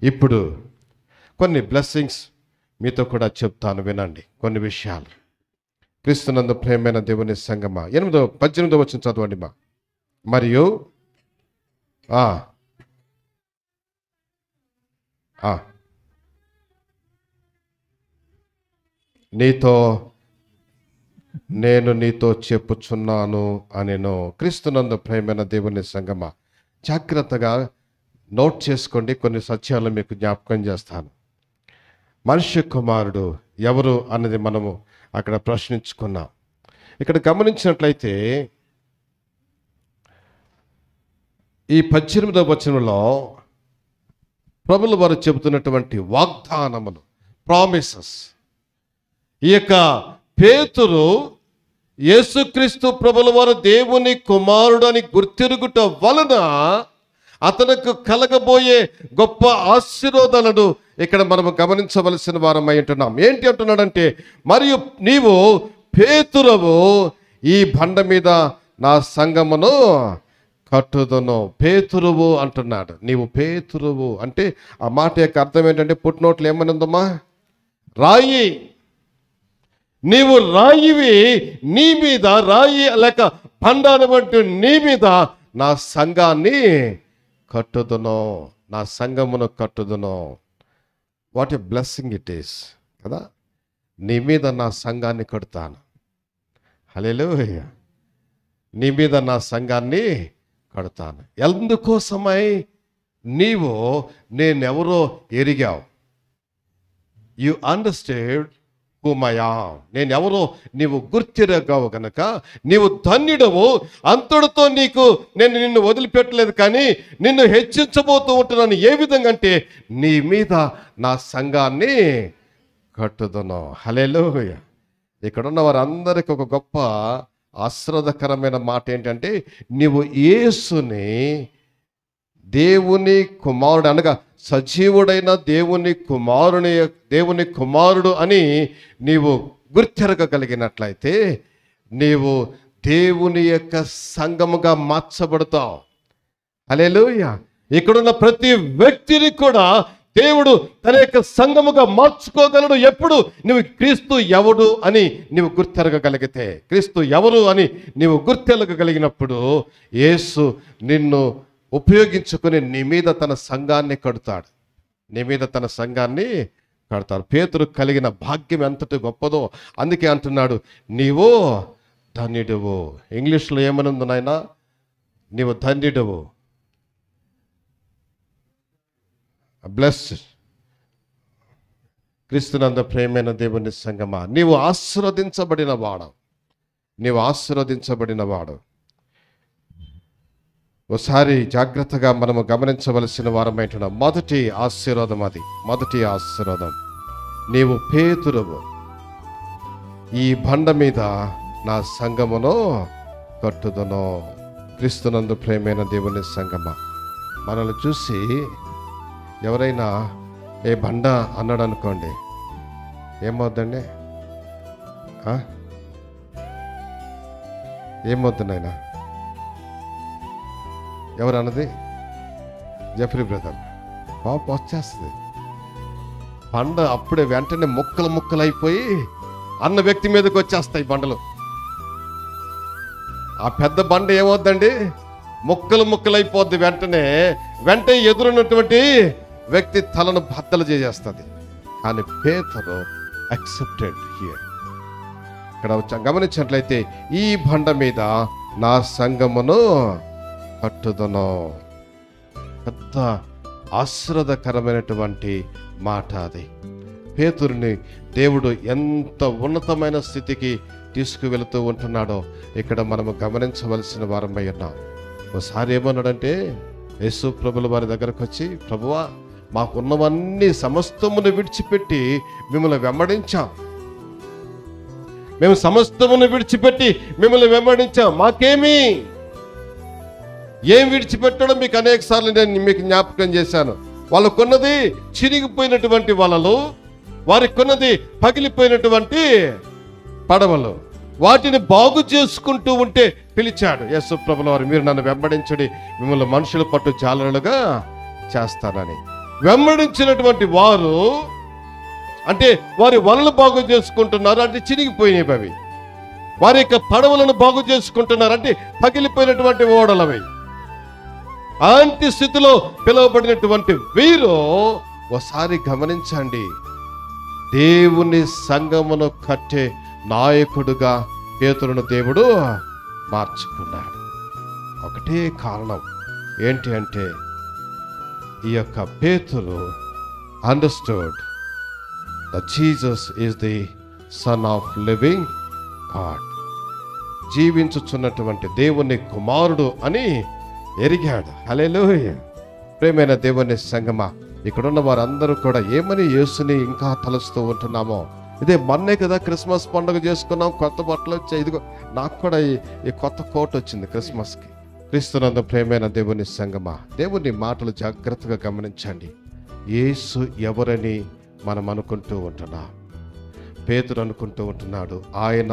ఇప్పుడు కొన్ని బ్లెస్సింగ్స్ మీతో కూడా చెప్తాను, వినండి కొన్ని విషయాలు. క్రీస్తునందు ప్రేమైన దేవుని సంగమా, 18వ వచనం చదవండి మా. మరియు నీతో చెప్పుచున్నాను అనెను. క్రీస్తునందు ప్రేమైన దేవుని సంగమా, జాగ్రత్తగా నోట్ చేసుకోండి. కొన్ని సత్యాలు మీకు జ్ఞాపకం చేస్తాను. మనుష్య కుమారుడు ఎవరు అన్నది మనము అక్కడ ప్రశ్నించుకున్నాం. ఇక్కడ గమనించినట్లయితే ఈ 18వ వచనంలో ప్రభుల వారు చెబుతున్నటువంటి వాగ్దానములు, ప్రామిసెస్, ఈ యొక్క పేతురు యేసుక్రీస్తు ప్రభుల వారు దేవుని కుమారుడు అని గుర్తిరుగుట వలన అతనికి కలగబోయే గొప్ప ఆశీర్వాదాలను ఇక్కడ మనము గమనించవలసిన వారమై ఉంటున్నాం. ఏంటి అంటున్నాడంటే, మరియు నీవు పేతురువు, ఈ బండ మీద నా సంఘమును కట్టుదును. పేతురువు అంటున్నాడు. నీవు పేతురువు అంటే ఆ మాట యొక్క అర్థం ఏంటంటే, పుట్టినోట్లు ఏమని ఉందమ్మా? రాయి. నీవు రాయివి, నీ మీద రాయి లేక బండానమంటూ నీ మీద నా సంఘాన్ని కట్టుదును, నా సంఘమును కట్టుదును. What a blessing it is కదా. నీ మీద నా సంఘాన్ని కడతాను. హల్లెలూయా. నీ మీద నా సంఘాన్ని కడతాను. ఎందుకోసమై? నీవు నేనెవరో ఎరిగావు. You understand whom I am. నేనెవరో నీవు గుర్తిరగావు గనక నీవు ధన్యుడవు. అంతటితో నేను నిన్ను వదిలిపెట్టలేదు, కానీ నిన్ను హెచ్చించబోతూ ఉంటున్నాను. ఏ విధంగా అంటే, నీ మీద నా సంఘాన్ని కట్టుదును. హల్లెలూయా. ఇక్కడున్న వారందరికీ ఒక గొప్ప ఆశ్రదకరమైన మాట ఏంటంటే, నీవు యేసుని దేవుని కుమారుడు అనగా సజీవుడైన దేవుని కుమారుడు అని నీవు గుర్తిరగలిగినట్లయితే నీవు దేవుని యొక్క సంఘముగా మార్చబడతావు. హల్లెలూయా. ఇక్కడున్న ప్రతి వ్యక్తిని కూడా దేవుడు తన యొక్క సంఘముగా మార్చుకోగలడు. ఎప్పుడు? నువ్వు క్రీస్తు ఎవడు అని నీవు గుర్తిరగలిగితే, క్రీస్తు ఎవరు అని నీవు గుర్తిరగలిగినప్పుడు యేసు నిన్ను ఉపయోగించుకుని నీ మీద తన సంఘాన్ని కడతాడు. నీ మీద తన సంఘాన్ని కడతాడు. పేతురు కలిగిన భాగ్యం ఎంతటి గొప్పదో. అందుకే అంటున్నాడు, నీవు ధన్యుడువు. ఇంగ్లీష్లో ఏమని ఉంది నాయన? నీవు ధన్యుడువు. బ్లెస్డ్. క్రీస్తునందు ప్రేమైన దేవుని సంగమా, నీవు ఆశీర్వదించబడిన వాడు. నీవు ఆశీర్వదించబడిన వాడు. ఒకసారి జాగ్రత్తగా మనము గమనించవలసిన వారమైంటున్నాం. మొదటి ఆశీర్వాదం అది. మొదటి ఆశీర్వాదం, నీవు పేతురువు, ఈ బండ మీద నా సంఘమును కట్టుదును. క్రీస్తునందు ప్రేమైన దేవుని సంగమా, మనల్ని చూసి ఎవరైనా ఏ బండ అన్నాడు అనుకోండి, ఏమవుద్దండి? ఏమవుతుంది ఆయన? ఎవరు అన్నది? Jeffrey brother. పాపం వచ్చేస్తుంది. బండ అప్పుడే వెంటనే ముక్కలు అయిపోయి అన్న వ్యక్తి మీదకి వచ్చేస్తాయి బండలు. ఆ పెద్ద బండ ఏమవుద్దండి? ముక్కలు అయిపోద్ది. వెంటనే ఎదురున్నటువంటి వ్యక్తి తలను బద్దలు చేసేస్తుంది. కానీ పేతురు యాక్సెప్టెడ్ హియర్. ఇక్కడ గమనించినట్లయితే, ఈ బండ మీద నా సంఘమును కట్టుదును. పెద్ద ఆశ్రదకరమైనటువంటి మాట అది. పేతురుని దేవుడు ఎంత ఉన్నతమైన స్థితికి తీసుకువెళుతూ ఉంటున్నాడో ఇక్కడ మనము గమనించవలసిన వారమై ఉన్నాం. ఒకసారి ఏమన్నాడంటే, యేసు ప్రభుల వారి దగ్గరకు వచ్చి, ప్రభువా, మాకున్నవన్నీ సమస్తమును విడిచిపెట్టి మిమ్మల్ని వెంబడించాం. మేము సమస్తమును విడిచిపెట్టి మిమ్మల్ని వెంబడించాం. మాకేమి? ఏం విడిచిపెట్టడం మీకు అనేక సార్లు నేను మీకు జ్ఞాపకం చేశాను. వాళ్ళకున్నది చిరిగిపోయినటువంటి వలలు, వారికి కొన్నది పగిలిపోయినటువంటి పడవలు. వాటిని బాగు చేసుకుంటూ ఉంటే పిలిచాడు యేసు ప్రభుల వారు, మీరు నన్ను వెంబడించండి, మిమ్మల్ని మనుషుల పట్టు జాలరులుగా చేస్తానని. వెంబడించినటువంటి వారు అంటే వారి వలలు బాగు చేసుకుంటున్నారు, అంటే చినిగిపోయినవి అవి. వారి యొక్క పడవలను బాగు చేసుకుంటున్నారు, అంటే పగిలిపోయినటువంటి ఓడలవి. అలాంటి స్థితిలో పిలువబడినటువంటి వీరు ఒకసారి గమనించండి, దేవుని సంఘమును కట్టే నాయకుడుగా పేతురును దేవుడు మార్చుకున్నాడు. ఒకటే కారణం ఏంటి అంటే, ఈ యొక్క పేతురు understood that Jesus is the Son of living God. జీవించుచున్నటువంటి దేవుని కుమారుడు అని ఎరిగాడు. హల్లెలూయా. ప్రియమైన దేవుని సంగమా, ఇక్కడున్న వారందరూ కూడా ఏమని యేసుని ఇంకా తలుస్తూ ఉంటున్నామో, ఇదే మొన్నే కదా క్రిస్మస్ పండుగ చేసుకున్నాం, కొత్త బట్టలు వచ్చాయి. ఇదిగో నాకు కూడా ఈ కొత్త కోట్ వచ్చింది క్రిస్మస్కి. క్రీస్తునందు ప్రియమైన దేవుని సంగమా, దేవుని మాటలు జాగ్రత్తగా గమనించండి. యేసు ఎవరని మనం అనుకుంటూ ఉంటున్నాం. పేతురు అనుకుంటూ ఉంటున్నాడు ఆయన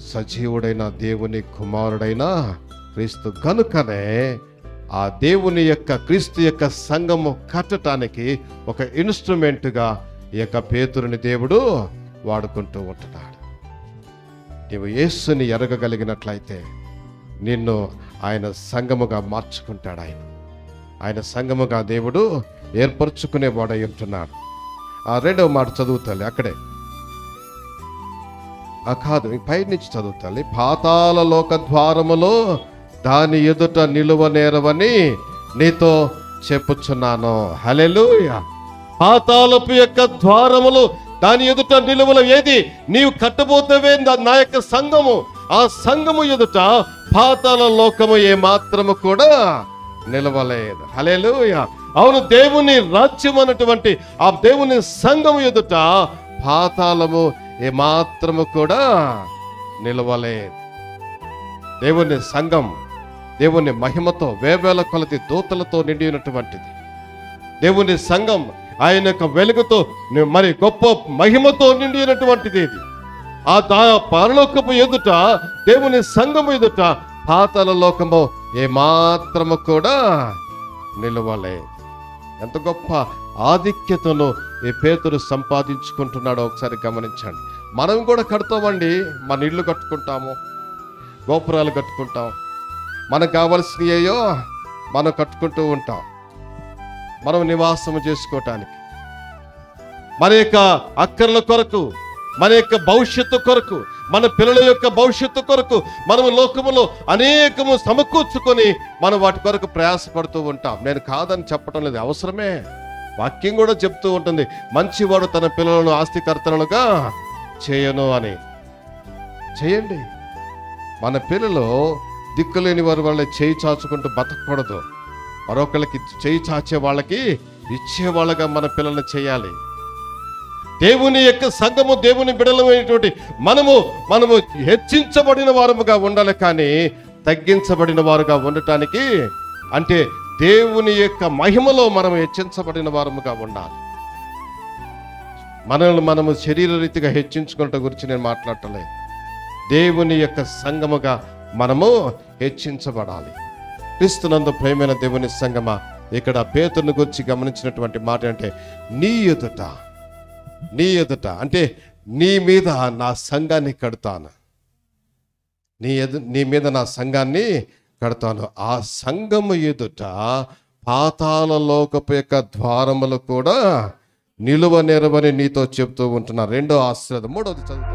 సజీవుడైన దేవుని కుమారుడైన క్రీస్తు. కనుకనే ఆ దేవుని యొక్క క్రీస్తు యొక్క సంఘము కట్టడానికి ఒక ఇన్స్ట్రుమెంట్గా ఈ యొక్క పేతురుని దేవుడు వాడుకుంటూ ఉంటున్నాడు. నీవు యేసుని ఎరగగలిగినట్లయితే నిన్ను ఆయన సంఘముగా మార్చుకుంటాడు. ఆయన సంఘముగా దేవుడు ఏర్పరచుకునేవాడై ఉంటున్నాడు. ఆ రెండవ మాట చదువుతాలి, అక్కడే కాదు, పై నుంచి చదువుతాలి. పాతాళ లోక ద్వారములో దాని ఎదుట నిలువనేరవని నీతో చెప్పుచున్నాను. హల్లెలూయా. పాతాళపు యొక్క ద్వారములు దాని ఎదుట నిలువల ఏది నీవు కట్టబోతేవే నా యొక్క సంఘము. ఆ సంఘము ఎదుట పాతాళ లోకము ఏ మాత్రము కూడా నిలవలేదు. హల్లెలూయా. అవును, దేవుని రాజ్యం అన్నటువంటి ఆ దేవుని సంఘము ఎదుట పాతాళము ఏ మాత్రము కూడా నిలవలేదు. దేవుని సంఘం దేవుని మహిమతో వేవేల కొలది దూతలతో నిండి ఉన్నటువంటిది. దేవుని సంఘం ఆయన యొక్క వెలుగుతో మరి గొప్ప మహిమతో నిండి ఉన్నటువంటిది. ఇది ఆ పరలోకము ఎదుట దేవుని సంఘము ఎదుట పాతాళ లోకము ఏ మాత్రము కూడా నిలవలేదు. ఎంత గొప్ప ఆధిక్యతను ఈ పేతురు సంపాదించుకుంటున్నాడో ఒకసారి గమనించండి. మనం కూడా కడతామండి, మన ఇళ్ళు కట్టుకుంటాము, గోపురాలు కట్టుకుంటాం, మనకు కావలసినయో మనం కట్టుకుంటూ ఉంటాం, మనం నివాసము చేసుకోవటానికి, మన యొక్క అక్కర్ల కొరకు, మన యొక్క భవిష్యత్తు కొరకు, మన పిల్లల యొక్క భవిష్యత్తు కొరకు మనము లోకములో అనేకము సమకూర్చుకొని మనం వాటి కొరకు ప్రయాసపడుతూ ఉంటాం. నేను కాదని చెప్పడం లేదు, అవసరమే. వాక్యం కూడా చెప్తూ ఉంటుంది, మంచివాడు తన పిల్లలను ఆస్తికర్తలుగా చేయను అని. చేయండి. మన పిల్లలు దిక్కులేని వారి వాళ్ళని చేయి చాచుకుంటూ బతకూడదు. మరొకళ్ళకి చేయి చాచే వాళ్ళకి ఇచ్చే వాళ్ళగా మన పిల్లల్ని చేయాలి. దేవుని యొక్క సంఘము, దేవుని బిడలమైనటువంటి మనము హెచ్చించబడిన వారముగా ఉండాలి, కానీ తగ్గించబడిన వారుగా ఉండటానికి, అంటే దేవుని యొక్క మహిమలో మనం హెచ్చించబడిన వారముగా ఉండాలి. మనము శరీర రీతిగా హెచ్చించుకోవటం గురించి నేను మాట్లాడటలేదు. దేవుని యొక్క సంఘముగా మనము హెచ్చించబడాలి. క్రీస్తునందు ప్రేమైన దేవుని సంఘమా, ఇక్కడ పేతురుని గురించి గమనించినటువంటి మాట అంటే, నీ ఎదుట అంటే నీ మీద నా సంఘాన్ని కడతాను, నీ మీద నా సంఘాన్ని కడతాను. ఆ సంఘము ఎదుట పాతాళ లోకపు యొక్క ద్వారములు కూడా నిలువ నెరవని నీతో చెప్తూ ఉంటున్నా. రెండో ఆశ్రదం, మూడవది చదువుతా.